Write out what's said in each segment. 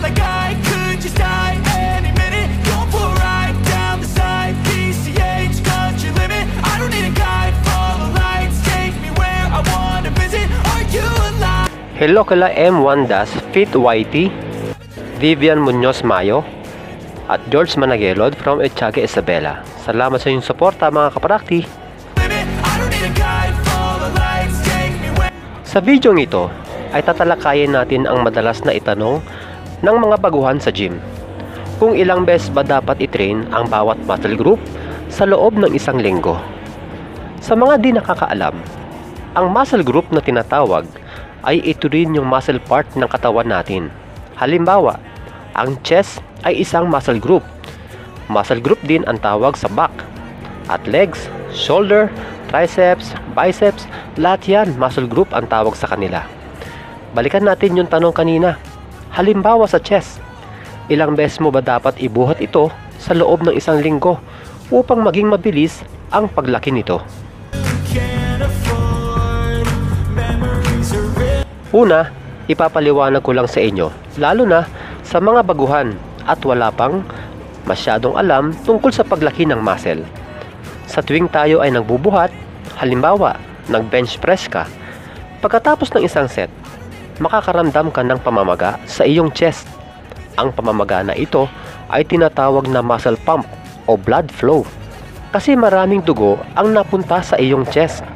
like I could just die any minute. Going for a ride down the side, PCH, country limit. I don't need a guide, follow lights, take me where I wanna visit. Are you alive? Hello kala M1 Das, Fit YT, Vivian Munoz Mayo, at George Managelod from Echage Isabela. Salamat sa inyong suporta mga kaprakti. Sa video ito ay tatalakayin natin ang madalas na itanong ng mga baguhan sa gym. Kung ilang beses ba dapat i-train ang bawat muscle group sa loob ng isang linggo. Sa mga di nakakaalam, ang muscle group na tinatawag ay ito rin yung muscle part ng katawan natin. Halimbawa, ang chest ay isang muscle group. Muscle group din ang tawag sa back. At legs, shoulder, triceps, biceps, lahat yan muscle group ang tawag sa kanila. Balikan natin yung tanong kanina. Halimbawa sa chest, ilang beses mo ba dapat ibuhat ito sa loob ng isang linggo upang maging mabilis ang paglaki nito? Una, ipapaliwanag ko lang sa inyo, lalo na sa mga baguhan at wala pang masyadong alam tungkol sa paglaki ng muscle. Sa tuwing tayo ay nagbubuhat, halimbawa, nag-bench press ka, pagkatapos ng isang set, makakaramdam ka ng pamamaga sa iyong chest. Ang pamamaga na ito ay tinatawag na muscle pump o blood flow kasi maraming dugo ang napunta sa iyong chest.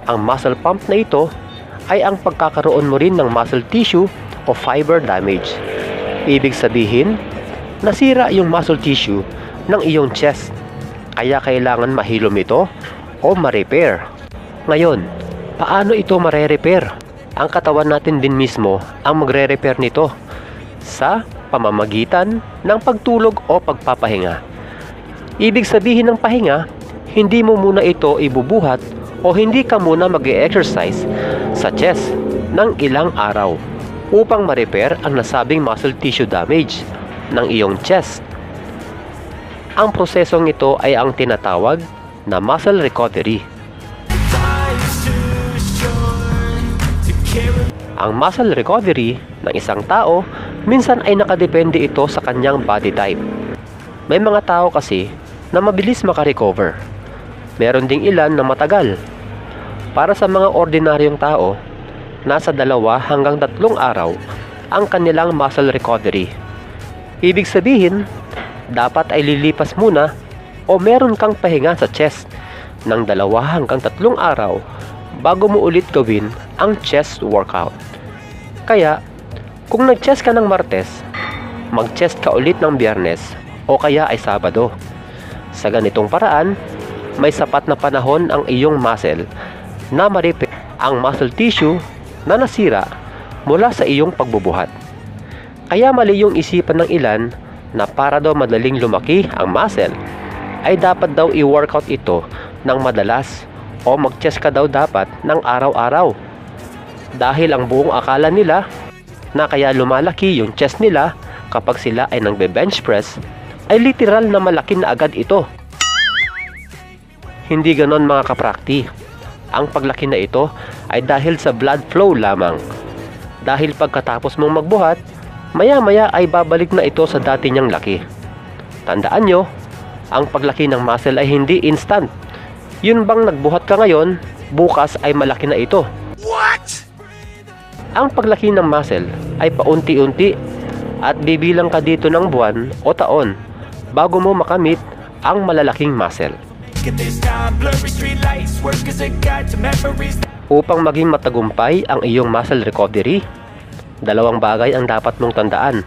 Ang muscle pump na ito ay ang pagkakaroon mo rin ng muscle tissue o fiber damage. Ibig sabihin, nasira yung muscle tissue ng iyong chest. Kaya kailangan mahilom ito o ma-repair. Ngayon, paano ito mare-repair? Ang katawan natin din mismo ang magre-repair nito sa pamamagitan ng pagtulog o pagpapahinga. Ibig sabihin ng pahinga, hindi mo muna ito ibubuhat o hindi ka muna mag-e-exercise sa chest ng ilang araw upang ma-repair ang nasabing muscle tissue damage ng iyong chest. Ang prosesong ito ay ang tinatawag na muscle recovery. Ang muscle recovery ng isang tao, minsan ay nakadepende ito sa kanyang body type. May mga tao kasi na mabilis makarecover. Meron ding ilan na matagal. Para sa mga ordinaryong tao, nasa 2 hanggang 3 araw ang kanilang muscle recovery. Ibig sabihin, dapat ay lilipas muna o meron kang pahinga sa chest ng 2 hanggang 3 araw bago mo ulit gawin ang chest workout. Kaya, kung nag-chest ka ng Martes, mag-chest ka ulit ng Biyernes o kaya ay Sabado. Sa ganitong paraan, may sapat na panahon ang iyong muscle na ma-repair ang muscle tissue na nasira mula sa iyong pagbubuhat. Kaya mali yung isipan ng ilan na para daw madaling lumaki ang muscle, ay dapat daw i-workout ito ng madalas o mag-chest ka daw dapat ng araw-araw. Dahil ang buong akala nila na kaya lumalaki yung chest nila kapag sila ay nagbe-bench press, ay literal na malaki na agad ito. Hindi ganon mga kaprakti. Ang paglaki na ito ay dahil sa blood flow lamang. Dahil pagkatapos mong magbuhat, maya-maya ay babalik na ito sa dati niyang laki. Tandaan nyo, ang paglaki ng muscle ay hindi instant. Yun bang nagbuhat ka ngayon, bukas ay malaki na ito. What? Ang paglaki ng muscle ay paunti-unti at bibilang ka dito ng buwan o taon bago mo makamit ang malalaking muscle. Upang maging matagumpay ang iyong muscle recovery, 2 bagay ang dapat mong tandaan: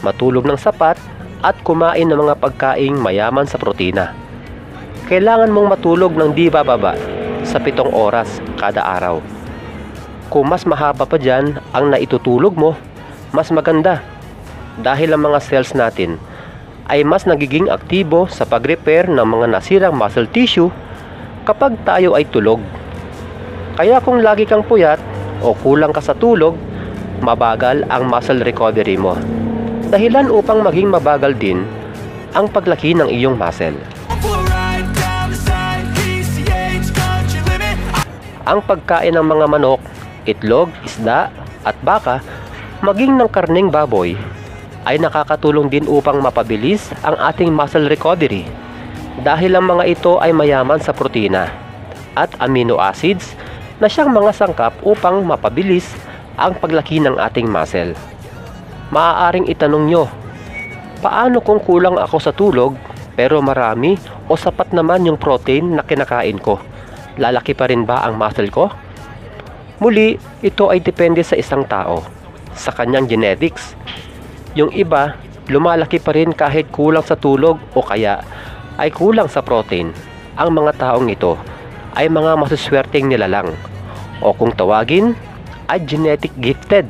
matulog ng sapat at kumain ng mga pagkaing mayaman sa protina. Kailangan mong matulog ng di bababa sa 7 oras kada araw. Kung mas mahaba pa dyan ang naitutulog mo, mas maganda. Dahil ang mga cells natin ay mas nagiging aktibo sa pag-repair ng mga nasirang muscle tissue kapag tayo ay tulog. Kaya kung lagi kang puyat o kulang ka sa tulog, mabagal ang muscle recovery mo. Dahilan upang maging mabagal din ang paglaki ng iyong muscle. Ang pagkain ng mga manok, itlog, isda at baka maging ng karneng baboy ay nakakatulong din upang mapabilis ang ating muscle recovery dahil ang mga ito ay mayaman sa protina at amino acids na siyang mga sangkap upang mapabilis ang paglaki ng ating muscle. Maaaring itanong nyo, paano kung kulang ako sa tulog pero marami o sapat naman yung protein na kinakain ko? Lalaki pa rin ba ang muscle ko? Muli, ito ay depende sa isang tao, sa kanyang genetics. Yung iba, lumalaki pa rin kahit kulang sa tulog o kaya ay kulang sa protein. Ang mga taong ito ay mga masuswerteng nilalang o kung tawagin ay genetic gifted.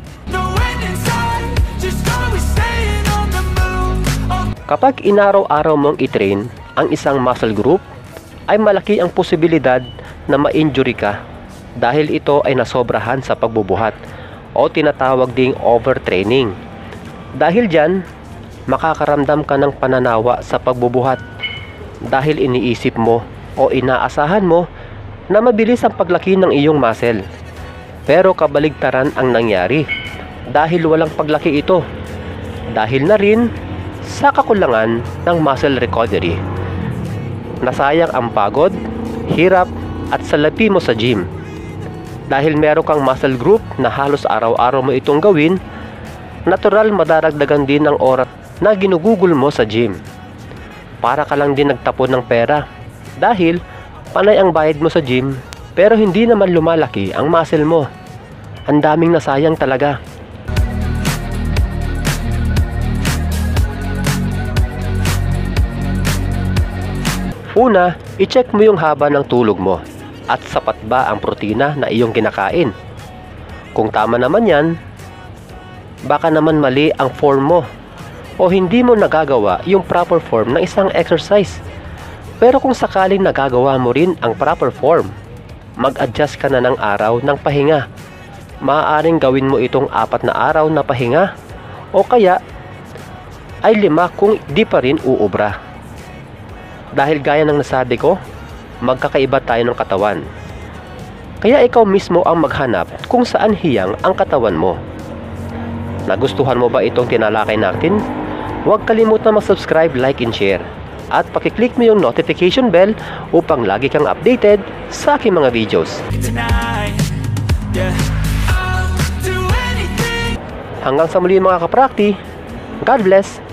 Kapag inaraw-araw mong itrain ang isang muscle group, ay malaki ang posibilidad na ma-injury ka dahil ito ay nasobrahan sa pagbubuhat o tinatawag ding overtraining. Dahil dyan, makakaramdam ka ng pananawa sa pagbubuhat dahil iniisip mo o inaasahan mo na mabilis ang paglaki ng iyong muscle. Pero kabaligtaran ang nangyari dahil walang paglaki ito. Dahil na rin sa kakulangan ng muscle recovery. Nasayang ang pagod, hirap at salapi mo sa gym. Dahil meron kang muscle group na halos araw-araw mo itong gawin, natural madaragdagan din ang oras na ginugugol mo sa gym. Para ka lang din nagtapon ng pera dahil panay ang bayad mo sa gym pero hindi naman lumalaki ang muscle mo. Ang daming nasayang talaga. Una, i-check mo yung haba ng tulog mo at sapat ba ang protina na iyong kinakain. Kung tama naman yan, baka naman mali ang form mo o hindi mo nagagawa yung proper form ng isang exercise. Pero kung sakaling nagagawa mo rin ang proper form, mag-adjust ka na ng araw ng pahinga. Maaaring gawin mo itong 4 na araw na pahinga o kaya ay 5 kung di pa rin uubra. Dahil gaya ng nasabi ko, magkakaiba tayo ng katawan. Kaya ikaw mismo ang maghanap kung saan hiyang ang katawan mo. Nagustuhan mo ba itong tinalakay natin? Huwag kalimutan mag-subscribe, like, and share. At pakiclick mo yung notification bell upang lagi kang updated sa aking mga videos. Hanggang sa muli mga kaprakti, God bless!